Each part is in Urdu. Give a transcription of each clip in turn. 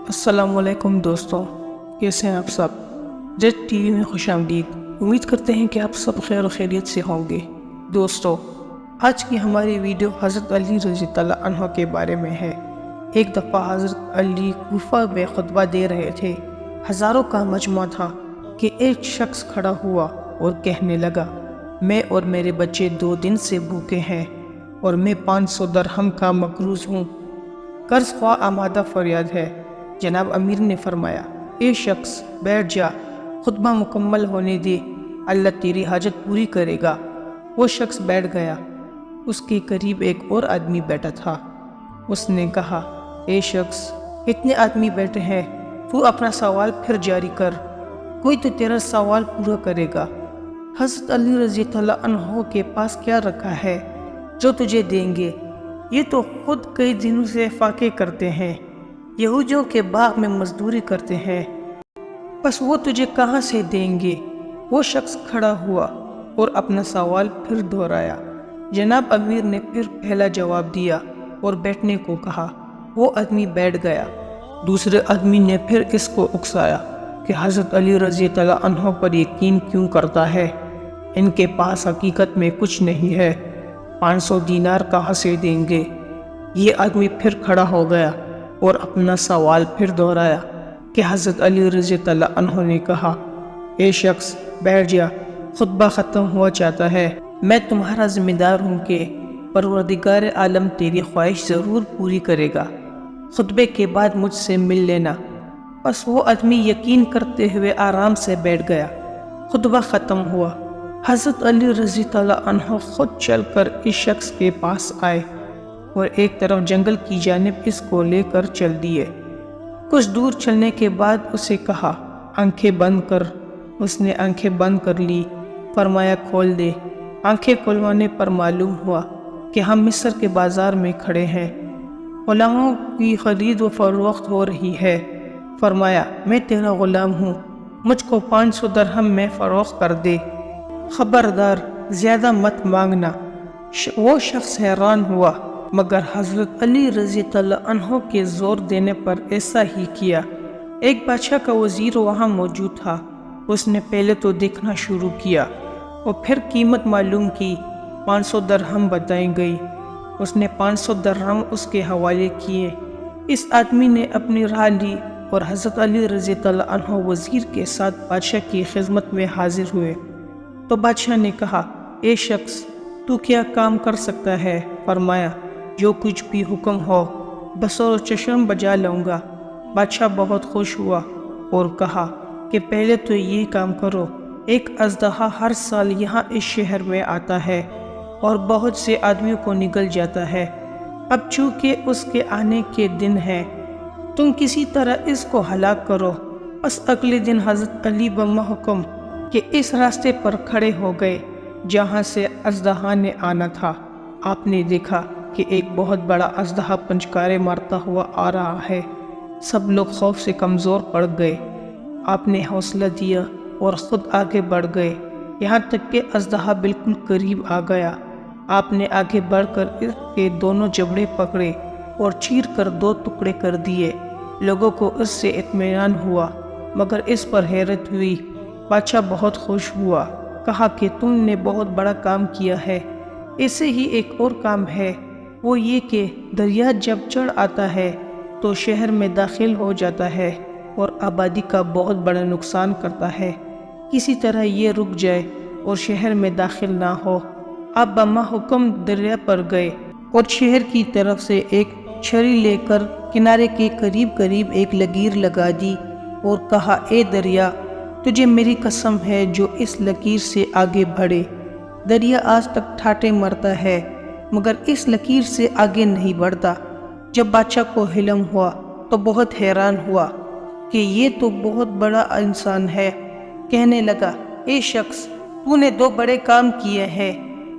السلام علیکم دوستوں، کیسے ہیں آپ سب؟ جیٹ ٹی وی میں خوش آمدید۔ امید کرتے ہیں کہ آپ سب خیر و خیریت سے ہوں گے۔ دوستوں، آج کی ہماری ویڈیو حضرت علی رضی اللہ عنہ کے بارے میں ہے۔ ایک دفعہ حضرت علی کوفہ میں خطبہ دے رہے تھے۔ ہزاروں کا مجمع تھا کہ ایک شخص کھڑا ہوا اور کہنے لگا، میں اور میرے بچے 2 دن سے بھوکے ہیں اور میں 500 درہم کا مقروض ہوں۔ قرض خواہ آمادہ فریاد ہے۔ جناب امیر نے فرمایا، اے شخص بیٹھ جا، خطبہ مکمل ہونے دے، اللہ تیری حاجت پوری کرے گا۔ وہ شخص بیٹھ گیا۔ اس کے قریب ایک اور آدمی بیٹھا تھا۔ اس نے کہا، اے شخص، اتنے آدمی بیٹھے ہیں، تو اپنا سوال پھر جاری کر، کوئی تو تیرا سوال پورا کرے گا۔ حضرت علی رضی اللہ عنہ کے پاس کیا رکھا ہے جو تجھے دیں گے؟ یہ تو خود کئی دنوں سے فاقے کرتے ہیں، یہودیوں کے باغ میں مزدوری کرتے ہیں، بس وہ تجھے کہاں سے دیں گے؟ وہ شخص کھڑا ہوا اور اپنا سوال پھر دہرایا۔ جناب امیر نے پھر پہلا جواب دیا اور بیٹھنے کو کہا۔ وہ آدمی بیٹھ گیا۔ دوسرے آدمی نے پھر اس کو اکسایا کہ حضرت علی رضی اللہ عنہ پر یقین کیوں کرتا ہے؟ ان کے پاس حقیقت میں کچھ نہیں ہے، 500 دینار کہاں سے دیں گے؟ یہ آدمی پھر کھڑا ہو گیا اور اپنا سوال پھر دہرایا کہ حضرت علی رضی اللہ عنہ نے کہا، اے شخص بیٹھ جا، خطبہ ختم ہوا چاہتا ہے، میں تمہارا ذمہ دار ہوں کہ پروردگار عالم تیری خواہش ضرور پوری کرے گا، خطبے کے بعد مجھ سے مل لینا۔ بس وہ آدمی یقین کرتے ہوئے آرام سے بیٹھ گیا۔ خطبہ ختم ہوا۔ حضرت علی رضی اللہ عنہ خود چل کر اس شخص کے پاس آئے اور ایک طرف جنگل کی جانب اس کو لے کر چل دیے۔ کچھ دور چلنے کے بعد اسے کہا، آنکھیں بند کر۔ اس نے آنکھیں بند کر لی۔ فرمایا، کھول دے۔ آنکھیں کھلوانے پر معلوم ہوا کہ ہم مصر کے بازار میں کھڑے ہیں، غلاموں کی خرید و فروخت ہو رہی ہے۔ فرمایا، میں تیرا غلام ہوں، مجھ کو 500 درہم میں فروخت کر دے، خبردار زیادہ مت مانگنا۔ وہ شخص حیران ہوا، مگر حضرت علی رضی اللہ عنہ کے زور دینے پر ایسا ہی کیا۔ ایک بادشاہ کا وزیر وہاں موجود تھا۔ اس نے پہلے تو دیکھنا شروع کیا اور پھر قیمت معلوم کی۔ 500 درہم بتائی گئی۔ اس نے 500 درہم اس کے حوالے کیے۔ اس آدمی نے اپنی راہ لی اور حضرت علی رضی اللہ عنہ وزیر کے ساتھ بادشاہ کی خدمت میں حاضر ہوئے۔ تو بادشاہ نے کہا، اے شخص، تو کیا کام کر سکتا ہے؟ فرمایا، جو کچھ بھی حکم ہو بصر و چشم بجا لوں گا۔ بادشاہ بہت خوش ہوا اور کہا کہ پہلے تو یہ کام کرو، ایک اژدہا ہر سال یہاں اس شہر میں آتا ہے اور بہت سے آدمیوں کو نگل جاتا ہے۔ اب چونکہ اس کے آنے کے دن ہے، تم کسی طرح اس کو ہلاک کرو۔ بس اگلے دن حضرت علی بمحکم کہ اس راستے پر کھڑے ہو گئے جہاں سے اژدہا نے آنا تھا۔ آپ نے دیکھا کہ ایک بہت بڑا اژدہا پنچکارے مارتا ہوا آ رہا ہے۔ سب لوگ خوف سے کمزور پڑ گئے۔ آپ نے حوصلہ دیا اور خود آگے بڑھ گئے، یہاں تک کہ اژدہا بالکل قریب آ گیا۔ آپ نے آگے بڑھ کر اس کے دونوں جبڑے پکڑے اور چیر کر 2 ٹکڑے کر دیے۔ لوگوں کو اس سے اطمینان ہوا، مگر اس پر حیرت ہوئی۔ بادشاہ بہت خوش ہوا، کہا کہ تم نے بہت بڑا کام کیا ہے۔ ایسے ہی ایک اور کام ہے، وہ یہ کہ دریا جب چڑھ آتا ہے تو شہر میں داخل ہو جاتا ہے اور آبادی کا بہت بڑا نقصان کرتا ہے۔ کسی طرح یہ رک جائے اور شہر میں داخل نہ ہو۔ آپ بمحکم دریا پر گئے اور شہر کی طرف سے ایک چھری لے کر کنارے کے قریب قریب ایک لکیر لگا دی اور کہا، اے دریا، تجھے میری قسم ہے جو اس لکیر سے آگے بڑھے۔ دریا آج تک ٹھاٹے مرتا ہے مگر اس لکیر سے آگے نہیں بڑھتا۔ جب بادشاہ کو علم ہوا تو بہت حیران ہوا کہ یہ تو بہت بڑا انسان ہے۔ کہنے لگا، اے شخص، تو نے 2 بڑے کام کیے ہیں،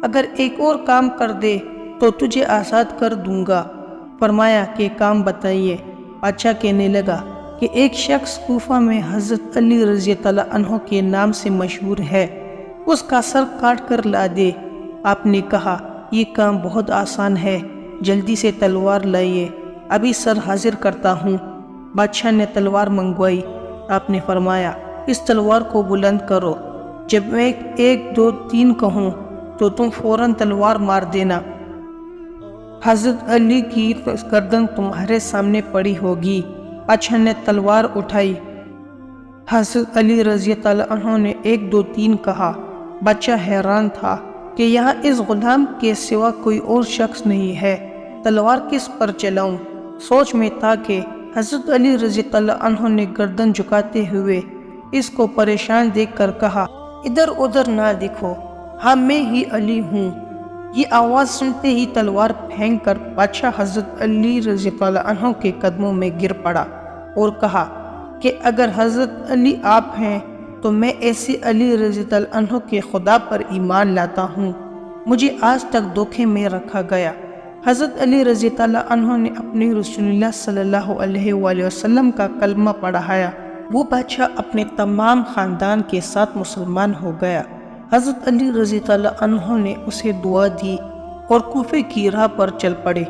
اگر ایک اور کام کر دے تو تجھے آزاد کر دوں گا۔ فرمایا کہ کام بتائیے۔ بادشاہ کہنے لگا کہ ایک شخص کوفہ میں حضرت علی رضی اللہ عنہ کے نام سے مشہور ہے، اس کا سر کاٹ کر لا دے۔ آپ نے کہا، یہ کام بہت آسان ہے، جلدی سے تلوار لائیے، ابھی سر حاضر کرتا ہوں۔ بادشاہ نے تلوار منگوائی۔ آپ نے فرمایا اس تلوار کو بلند کرو، جب میں 1 2 3 کہوں تو تم فوراً تلوار مار دینا، حضرت علی کی گردن تمہارے سامنے پڑی ہوگی۔ بادشاہ نے تلوار اٹھائی، حضرت علی رضی اللہ عنہ نے 1 2 3 کہا۔ بادشاہ حیران تھا کہ یہاں اس غلام کے سوا کوئی اور شخص نہیں ہے، تلوار کس پر چلاؤں؟ سوچ میں تھا کہ حضرت علی رضی اللہ عنہ نے گردن جھکاتے ہوئے اس کو پریشان دیکھ کر کہا، ادھر ادھر نہ دیکھو، ہاں میں ہی علی ہوں۔ یہ آواز سنتے ہی تلوار پھینک کر بادشاہ حضرت علی رضی اللہ عنہ کے قدموں میں گر پڑا اور کہا کہ اگر حضرت علی آپ ہیں تو میں ایسے علی رضی اللہ عنہ کے خدا پر ایمان لاتا ہوں، مجھے آج تک دھوکے میں رکھا گیا۔ حضرت علی رضی اللہ عنہ نے اپنے رسول اللہ صلی اللہ علیہ وآلہ وسلم کا کلمہ پڑھایا۔ وہ بادشاہ اپنے تمام خاندان کے ساتھ مسلمان ہو گیا۔ حضرت علی رضی اللہ عنہ نے اسے دعا دی اور کوفے کی راہ پر چل پڑے۔